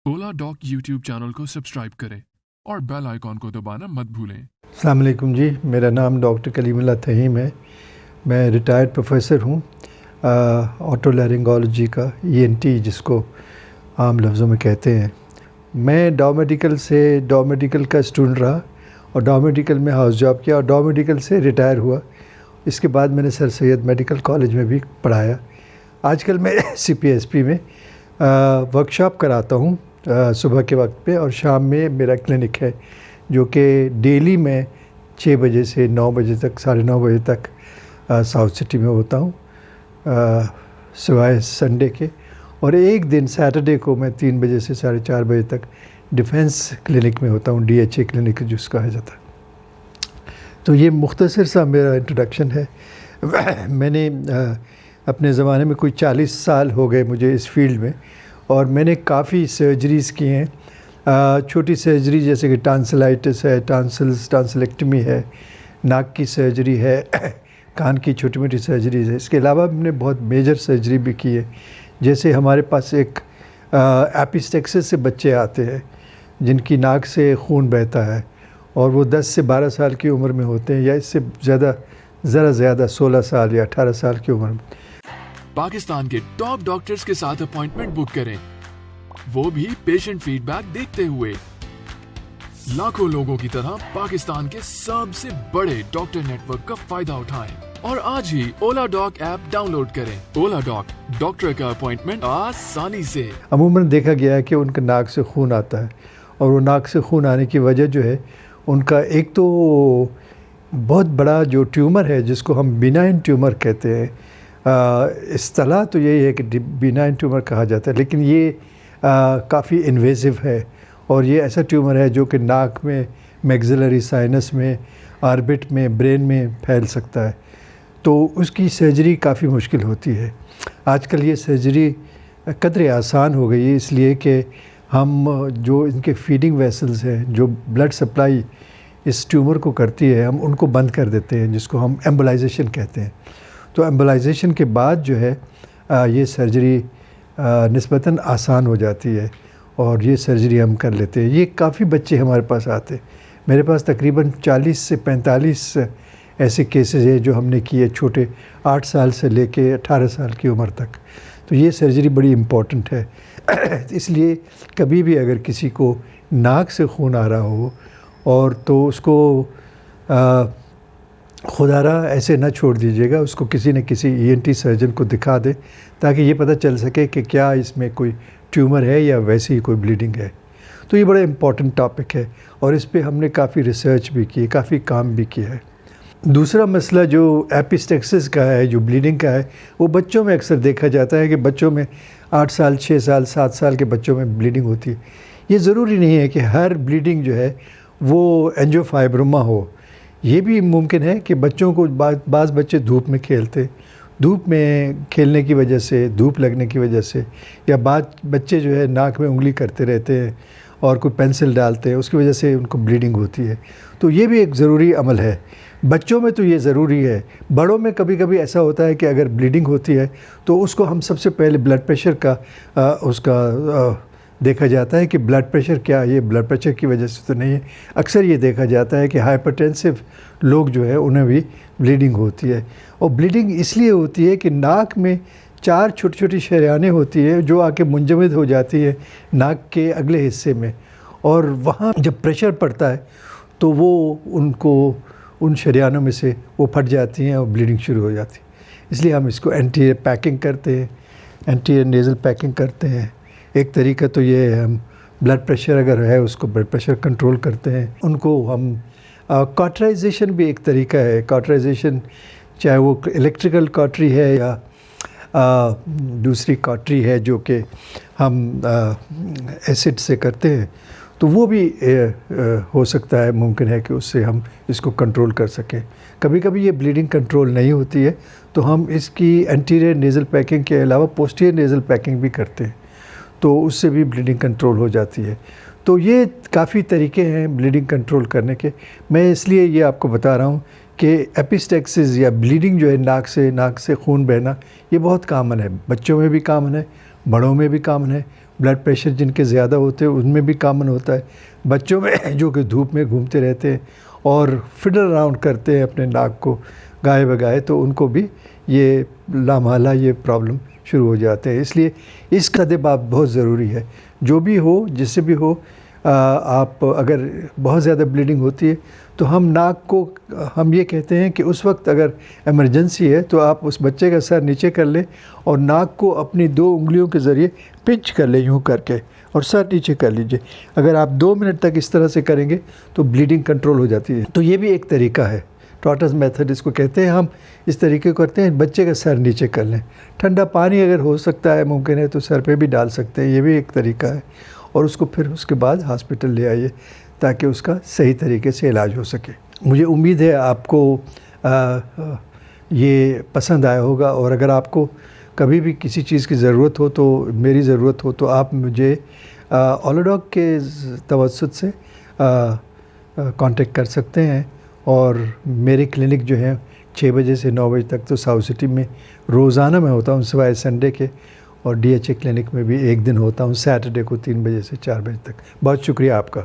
ओला dock YouTube channel को subscribe करें और बेल आइकॉन को दबाना मत भूलें। अस्सलाम वालेकुम जी, मेरा नाम डॉक्टर कलीमुल्लाह तहीम है। मैं रिटायर्ड प्रोफेसर हूँ ऑटोलैरिंगोलॉजी का, ENT जिसको आम लफ्ज़ों में कहते हैं। मैं डॉ मेडिकल का स्टूडेंट रहा और डॉ मेडिकल में हाउस जॉब किया और डॉ मेडिकल से रिटायर हुआ। इसके बाद मैंने सर सैयद मेडिकल कॉलेज में भी पढ़ाया। आजकल मैं CPSP में वर्कशॉप कराता हूँ सुबह के वक्त पे, और शाम में मेरा क्लिनिक है जो कि डेली मैं 6 बजे से 9 बजे तक, 9:30 बजे तक साउथ सिटी में होता हूँ सिवाय संडे के। और एक दिन सैटरडे को मैं 3 बजे से 4:30 बजे तक डिफेंस क्लिनिक में होता हूँ, DHA क्लिनिक जिसको कहा जाता है। तो ये मुख्तसर सा मेरा इंट्रोडक्शन है। मैंने अपने ज़माने में कोई 40 साल हो गए मुझे इस फील्ड में, और मैंने काफ़ी सर्जरीज़ की हैं। छोटी सर्जरी जैसे कि टांसलाइटिस है, टांसलेक्टमी है, नाक की सर्जरी है, कान की छोटी मोटी सर्जरीज़ है। इसके अलावा मैंने बहुत मेजर सर्जरी भी की है। जैसे हमारे पास एक एपिस्टेक्सिस से बच्चे आते हैं जिनकी नाक से खून बहता है, और वो 10 से 12 साल की उम्र में होते हैं, या इससे ज़रा ज़्यादा 16 साल या 18 साल की उम्र में। पाकिस्तान के टॉप डॉक्टर्स के साथ अपॉइंटमेंट बुक करें, वो भी पेशेंट फीडबैक देखते हुए। लाखों लोगों की तरह पाकिस्तान के सबसे बड़े डॉक्टर नेटवर्क का फायदा उठाएं और आज ही ओला डॉक ऐप डाउनलोड करें। ओला डॉक, डॉक्टर का अपॉइंटमेंट आसानी से। अमूमन देखा गया है कि उनके नाक से खून आता है, और वो नाक से खून आने की वजह जो है उनका एक तो बहुत बड़ा जो ट्यूमर है जिसको हम बिनाइन ट्यूमर कहते हैं। इस्तिलाह तो यही है कि बिनाइन ट्यूमर कहा जाता है, लेकिन ये काफ़ी इन्वेसिव है, और ये ऐसा ट्यूमर है जो कि नाक में, मैक्सिलरी साइनस में, ऑर्बिट में, ब्रेन में फैल सकता है। तो उसकी सर्जरी काफ़ी मुश्किल होती है। आजकल ये सर्जरी कदरे आसान हो गई है, इसलिए कि हम जो इनके फीडिंग वेसल्स हैं, जो ब्लड सप्लाई इस ट्यूमर को करती है, हम उनको बंद कर देते हैं, जिसको हम एम्बोलाइजेशन कहते हैं। तो एम्बोलाइजेशन के बाद जो है ये सर्जरी निस्बतन आसान हो जाती है, और ये सर्जरी हम कर लेते हैं। ये काफ़ी बच्चे हमारे पास आते हैं। मेरे पास तकरीबन 40 से 45 ऐसे केसेस हैं जो हमने किए, छोटे 8 साल से लेके 18 साल की उम्र तक। तो ये सर्जरी बड़ी इम्पॉर्टेंट है। इसलिए कभी भी अगर किसी को नाक से खून आ रहा हो, और तो उसको खुदारा ऐसे ना छोड़ दीजिएगा, उसको किसी न किसी ENT सर्जन को दिखा दें, ताकि ये पता चल सके कि क्या इसमें कोई ट्यूमर है या वैसे ही कोई ब्लीडिंग है। तो ये बड़ा इम्पॉर्टेंट टॉपिक है, और इस पे हमने काफ़ी रिसर्च भी की, काफ़ी काम भी किया है। दूसरा मसला जो एपिस्टेक्सिस का है, जो ब्लीडिंग का है, वो बच्चों में अक्सर देखा जाता है कि बच्चों में 8 साल, 6 साल, 7 साल के बच्चों में ब्लीडिंग होती है। ये ज़रूरी नहीं है कि हर ब्लीडिंग जो है वो एंजियोफाइब्रोमा हो। ये भी मुमकिन है कि बच्चों को बाज़ बच्चे धूप में खेलते, धूप में खेलने की वजह से, धूप लगने की वजह से, या बच्चे जो है नाक में उंगली करते रहते हैं और कोई पेंसिल डालते हैं, उसकी वजह से उनको ब्लीडिंग होती है। तो ये भी एक ज़रूरी अमल है। बच्चों में तो ये ज़रूरी है। बड़ों में कभी कभी ऐसा होता है कि अगर ब्लीडिंग होती है तो उसको हम सबसे पहले ब्लड प्रेशर का देखा जाता है कि ब्लड प्रेशर क्या है, ये ब्लड प्रेशर की वजह से तो नहीं है। अक्सर ये देखा जाता है कि हाइपरटेंसिव लोग जो है उन्हें भी ब्लीडिंग होती है, और ब्लीडिंग इसलिए होती है कि नाक में 4 छोटी छोटी शरियानें होती हैं जो आके मुंजमद हो जाती है नाक के अगले हिस्से में, और वहाँ जब प्रेशर पड़ता है तो वो उन शरियानों में से वो फट जाती हैं और ब्लीडिंग शुरू हो जाती है। इसलिए हम इसको एंटीरियर पैकिंग करते हैं, एंटीरियर नेज़ल पैकिंग करते हैं। एक तरीका तो ये है, हम ब्लड प्रेशर अगर है उसको ब्लड प्रेशर कंट्रोल करते हैं। उनको हम कॉटराइजेशन भी एक तरीका है। कॉटराइजेशन चाहे वो इलेक्ट्रिकल कॉटरी है या दूसरी कॉटरी है जो कि हम एसिड से करते हैं, तो वो भी हो सकता है, मुमकिन है कि उससे हम इसको कंट्रोल कर सकें। कभी कभी ये ब्लीडिंग कंट्रोल नहीं होती है तो हम इसकी एंटीरियर नेज़ल पैकिंग के अलावा पोस्टीरियर नेज़ल पैकिंग भी करते हैं, तो उससे भी ब्लीडिंग कंट्रोल हो जाती है। तो ये काफ़ी तरीके हैं ब्लीडिंग कंट्रोल करने के। मैं इसलिए ये आपको बता रहा हूँ कि एपिस्टेक्सिस या ब्लीडिंग जो है, नाक से खून बहना, ये बहुत कॉमन है। बच्चों में भी कॉमन है, बड़ों में भी कॉमन है, بلڈ پریشر جن کے زیادہ ہوتے ہیں ان میں بھی کامن ہوتا ہے. بچوں میں جو کہ دھوپ میں گھومتے رہتے ہیں اور فڈل اراؤنڈ کرتے ہیں اپنے ناک کو گائے بگائے, تو ان کو بھی یہ لامحالہ یہ پرابلم شروع ہو جاتے ہیں. اس لیے اس کا ادب بہت ضروری ہے. جو بھی ہو, جس سے بھی ہو, آپ اگر بہت زیادہ بلیڈنگ ہوتی ہے تو ہم ناک کو, ہم یہ کہتے ہیں کہ اس وقت اگر ایمرجنسی ہے تو آپ اس بچے کا سر نیچے کر لیں اور ناک کو اپنی 2 انگلیوں کے ذریعے پنچ کر لیں یوں کر کے, اور سر نیچے کر لیجئے. اگر آپ 2 منٹ تک اس طرح سے کریں گے تو بلیڈنگ کنٹرول ہو جاتی ہے. تو یہ بھی ایک طریقہ ہے, ٹارٹس میتھڈ اس کو کہتے ہیں. ہم اس طریقے کو کرتے ہیں, بچے کا سر نیچے کر لیں, ٹھنڈا پانی اگر ہو سکتا ہے ممکن ہے تو سر پہ بھی ڈال سکتے ہیں, یہ بھی ایک طریقہ ہے. اور اس کو پھر اس کے بعد ہاسپٹل لے آئیے تاکہ اس کا صحیح طریقے سے علاج ہو سکے. مجھے امید ہے آپ کو یہ پسند آیا ہوگا, اور اگر آپ کو کبھی بھی کسی چیز کی ضرورت ہو, تو میری ضرورت ہو, تو آپ مجھے اولوڈاک کے توسط سے کانٹیکٹ کر سکتے ہیں. اور میرے کلینک جو ہیں 6 بجے سے 9 بجے تک تو ساؤتھ سٹی میں روزانہ میں ہوتا ہوں سوائے سنڈے کے, اور ڈی ایچ اے کلینک میں بھی ایک دن ہوتا ہوں سیٹرڈے کو 3 بجے سے 4 بجے تک. بہت شکریہ آپ کا.